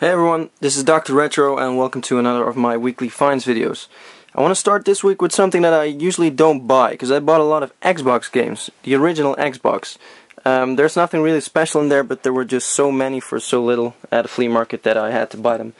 Hey everyone, this is Dr. Retro and welcome to another of my weekly finds videos. I want to start this week with something that I usually don't buy, because I bought a lot of Xbox games, the original Xbox. There's nothing really special in there, but there were just so many for so little at a flea market that I had to buy them.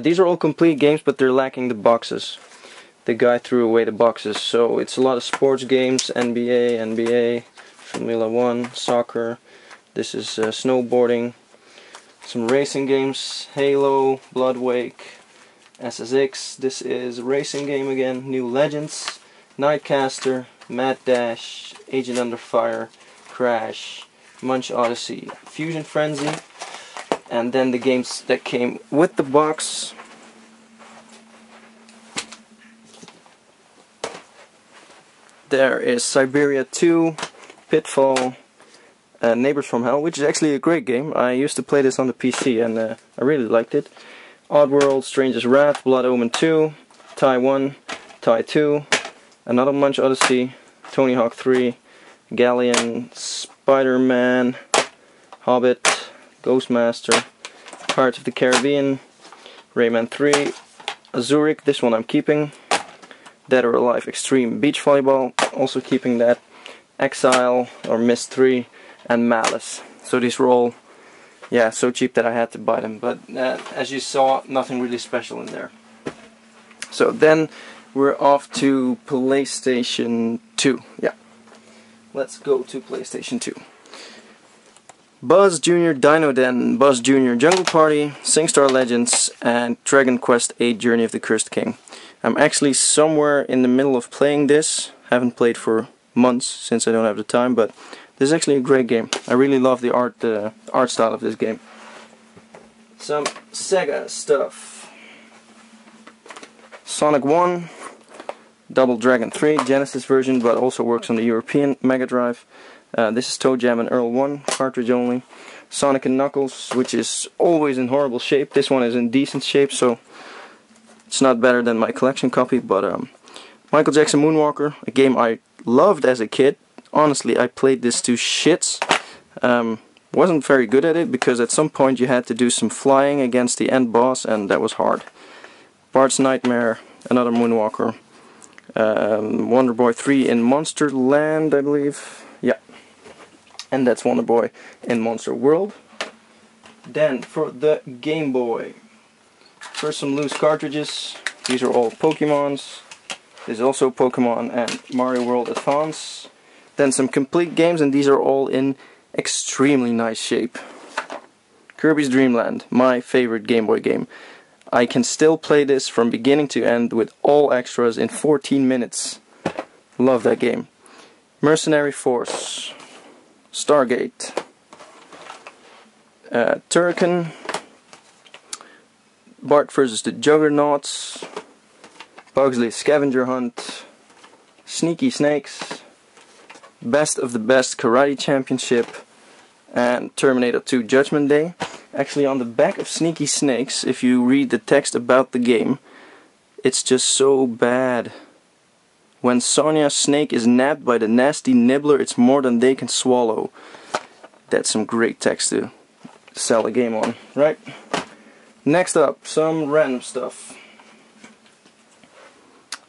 These are all complete games, but they're lacking the boxes. The guy threw away the boxes, so it's a lot of sports games, NBA, Formula 1, soccer, this is snowboarding. Some racing games, Halo, Bloodwake, SSX, this is a racing game again, New Legends, Nightcaster, Mad Dash, Agent Under Fire, Crash, Munch Odyssey, Fusion Frenzy, and then the games that came with the box. There is Siberia 2, Pitfall, Neighbors from Hell, which is actually a great game. I used to play this on the PC and I really liked it. Oddworld, Stranger's Wrath, Blood Omen 2, Tie 1, Tie 2, another Munch Odyssey, Tony Hawk 3, Galleon, Spider-Man, Hobbit, Ghostmaster, Pirates of the Caribbean, Rayman 3, Zurich, this one I'm keeping, Dead or Alive Extreme Beach Volleyball, also keeping that, Exile or Myst 3, and Malice. So these were all, so cheap that I had to buy them. But as you saw, nothing really special in there. So then we're off to PlayStation 2. Yeah, let's go to PlayStation 2. Buzz Jr. Dino Den, Buzz Jr. Jungle Party, SingStar Legends, and Dragon Quest VIII Journey of the Cursed King. I'm actually somewhere in the middle of playing this. Haven't played for months since I don't have the time, but this is actually a great game. I really love the art style of this game. Some Sega stuff. Sonic 1, Double Dragon 3, Genesis version, but also works on the European Mega Drive. This is Toe Jam and Earl 1, cartridge only. Sonic and Knuckles, which is always in horrible shape. This one is in decent shape, so it's not better than my collection copy, but Michael Jackson Moonwalker, a game I loved as a kid. Honestly, I played this to shits. Wasn't very good at it because at some point you had to do some flying against the end boss, and that was hard. Bart's Nightmare, another Moonwalker. Wonder Boy 3 in Monster Land, I believe. Yeah, and that's Wonder Boy in Monster World. Then for the Game Boy, first some loose cartridges. These are all Pokemons. This is also Pokemon and Mario World Advance. Then some complete games, and these are all in extremely nice shape. Kirby's Dream Land, my favorite Game Boy game. I can still play this from beginning to end with all extras in 14 minutes. Love that game. Mercenary Force, Stargate, Turrican, Bart vs. the Juggernauts, Pugsley's Scavenger Hunt, Sneaky Snakes, Best of the Best Karate Championship, and Terminator 2 Judgment Day. Actually, on the back of Sneaky Snakes, if you read the text about the game, it's just so bad. When Sonia's snake is nabbed by the nasty nibbler, it's more than they can swallow. That's some great text to sell a game on, right? Next up, some random stuff.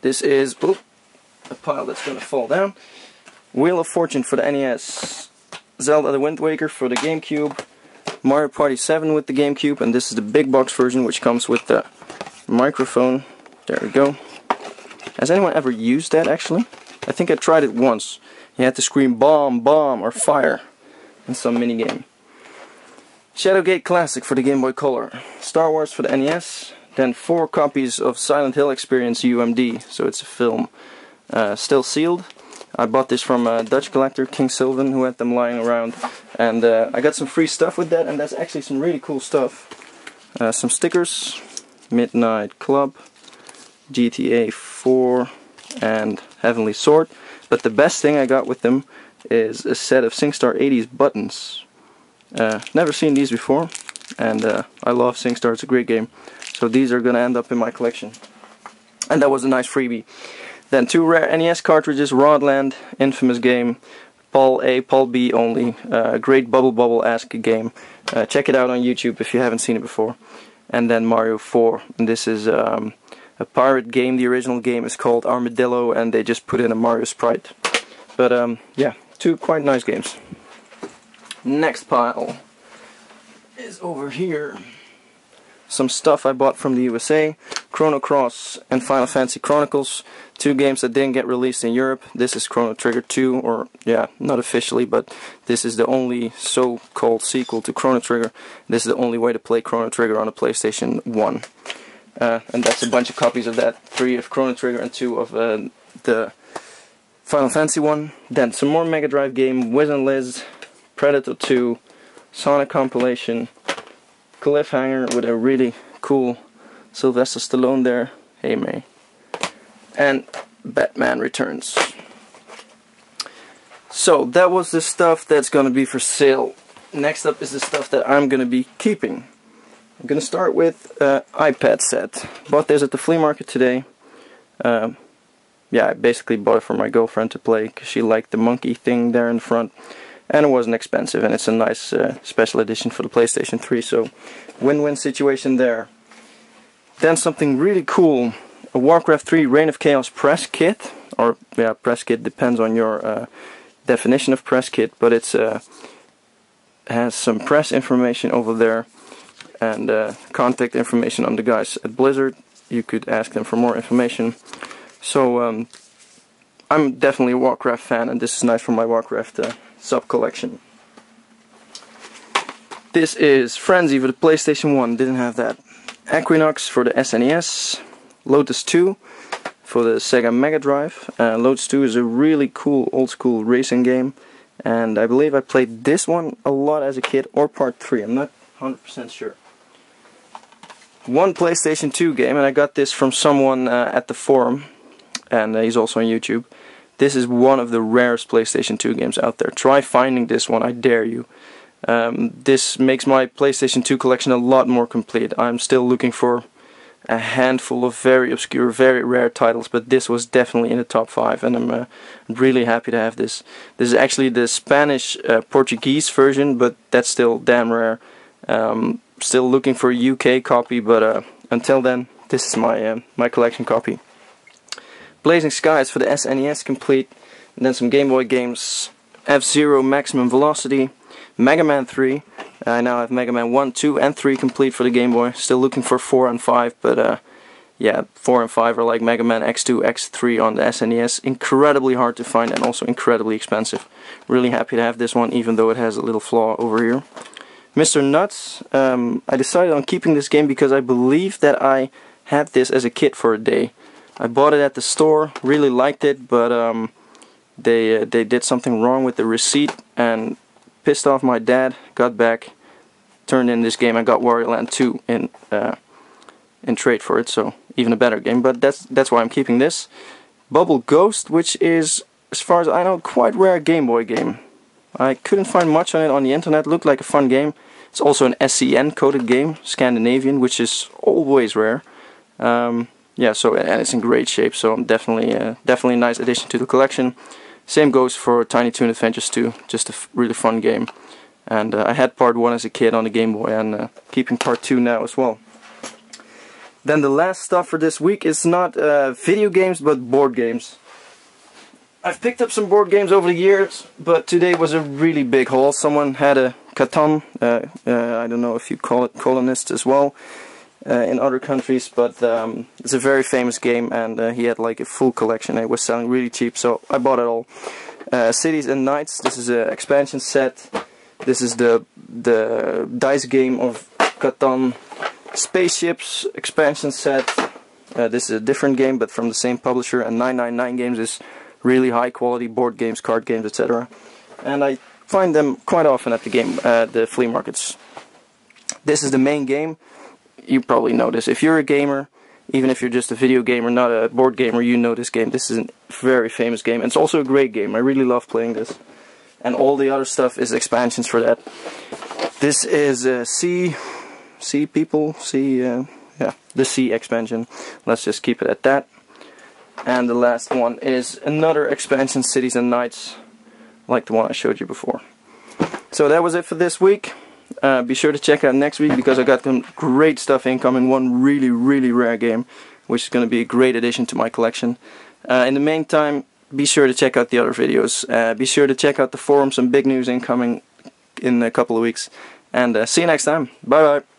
This is a pile that's gonna fall down. Wheel of Fortune for the NES, Zelda the Wind Waker for the GameCube, Mario Party 7 with the GameCube, and this is the big box version which comes with the microphone. There we go. Has anyone ever used that actually? I think I tried it once. You had to scream bomb, bomb, or fire in some minigame. Shadowgate Classic for the Game Boy Color, Star Wars for the NES, then 4 copies of Silent Hill Experience UMD, so it's a film, still sealed. I bought this from a Dutch collector, King Sylvan, who had them lying around, and I got some free stuff with that, and that's actually some really cool stuff. Some stickers, Midnight Club, GTA 4, and Heavenly Sword. But the best thing I got with them is a set of SingStar 80s buttons. Never seen these before, and I love SingStar, it's a great game. So these are gonna end up in my collection. And that was a nice freebie. Then 2 rare NES cartridges, Rodland, infamous game, Paul A, Paul B only, great Bubble Bubble-esque game. Check it out on YouTube if you haven't seen it before. and then Mario 4. And this is a pirate game. The original game is called Armadillo, and they just put in a Mario sprite. But yeah, 2 quite nice games. Next pile is over here. Some stuff I bought from the USA, Chrono Cross and Final Fantasy Chronicles, 2 games that didn't get released in Europe. This is Chrono Trigger 2, or yeah, not officially, but this is the only so-called sequel to Chrono Trigger. This is the only way to play Chrono Trigger on a PlayStation 1. And that's a bunch of copies of that, 3 of Chrono Trigger and 2 of the Final Fantasy one. Then some more Mega Drive game, Wiz and Liz, Predator 2, Sonic compilation, Cliffhanger with a really cool Sylvester Stallone there, hey May, and Batman Returns. So that was the stuff that's gonna be for sale. Next up is the stuff that I'm gonna be keeping. I'm gonna start with iPad set. Bought this at the flea market today. Yeah, I basically bought it for my girlfriend to play because she liked the monkey thing there in the front. And it wasn't expensive, and it's a nice special edition for the PlayStation 3, so win-win situation there. Then something really cool, a Warcraft 3 Reign of Chaos press kit, or yeah, press kit depends on your definition of press kit, but it's has some press information over there, and contact information on the guys at Blizzard. You could ask them for more information. So I'm definitely a Warcraft fan, and this is nice for my Warcraft sub-collection. This is Frenzy for the PlayStation 1, didn't have that. Equinox for the SNES. Lotus 2 for the Sega Mega Drive. Lotus 2 is a really cool old-school racing game, and I believe I played this one a lot as a kid, or Part 3, I'm not 100% sure. One PlayStation 2 game, and I got this from someone at the forum, and he's also on YouTube. This is one of the rarest PlayStation 2 games out there. Try finding this one, I dare you. This makes my PlayStation 2 collection a lot more complete. I'm still looking for a handful of very obscure, very rare titles, but this was definitely in the top 5, and I'm really happy to have this. This is actually the Spanish Portuguese version, but that's still damn rare. Still looking for a UK copy, but until then, this is my my collection copy. Blazing Skies for the SNES complete, and then some Game Boy games, F-Zero Maximum Velocity, Mega Man 3, I now have Mega Man 1, 2 and 3 complete for the Game Boy, still looking for 4 and 5, but yeah, 4 and 5 are like Mega Man X2, X3 on the SNES, incredibly hard to find and also incredibly expensive. Really happy to have this one, even though it has a little flaw over here. Mr. Nuts, I decided on keeping this game because I believe that I had this as a kid for a day. I bought it at the store, really liked it, but they did something wrong with the receipt and pissed off my dad. Got back, turned in this game, and got Wario Land 2 in trade for it, so even a better game. But that's why I'm keeping this. Bubble Ghost, which is, as far as I know, quite rare Game Boy game. I couldn't find much on it on the internet. Looked like a fun game. It's also an SCN coded game, Scandinavian, which is always rare. Yeah, so and it's in great shape, so I'm definitely a nice addition to the collection. Same goes for Tiny Toon Adventures 2, just a really fun game. And I had Part 1 as a kid on the Game Boy, and keeping Part 2 now as well. Then the last stuff for this week is not video games, but board games. I've picked up some board games over the years, but today was a really big haul. Someone had a Catan, I don't know if you call it Colonists as well. In other countries, but it's a very famous game, and he had like a full collection. It was selling really cheap, so I bought it all. Cities and Nights, this is an expansion set. This is the dice game of Catan. Spaceships expansion set. This is a different game, but from the same publisher, and 999 Games is really high quality board games, card games, etc. And I find them quite often at the flea markets. This is the main game. You probably know this. If you're a gamer, even if you're just a video gamer, not a board gamer, you know this game. This is a very famous game, and it's also a great game. I really love playing this. And all the other stuff is expansions for that. This is Sea People, yeah, the Sea expansion. Let's just keep it at that. And the last one is another expansion, Cities and Nights, like the one I showed you before. So that was it for this week. Be sure to check out next week because I got some great stuff incoming. One really rare game, which is going to be a great addition to my collection. In the meantime, be sure to check out the other videos. Be sure to check out the forum, some big news incoming in a couple of weeks. And see you next time. Bye bye.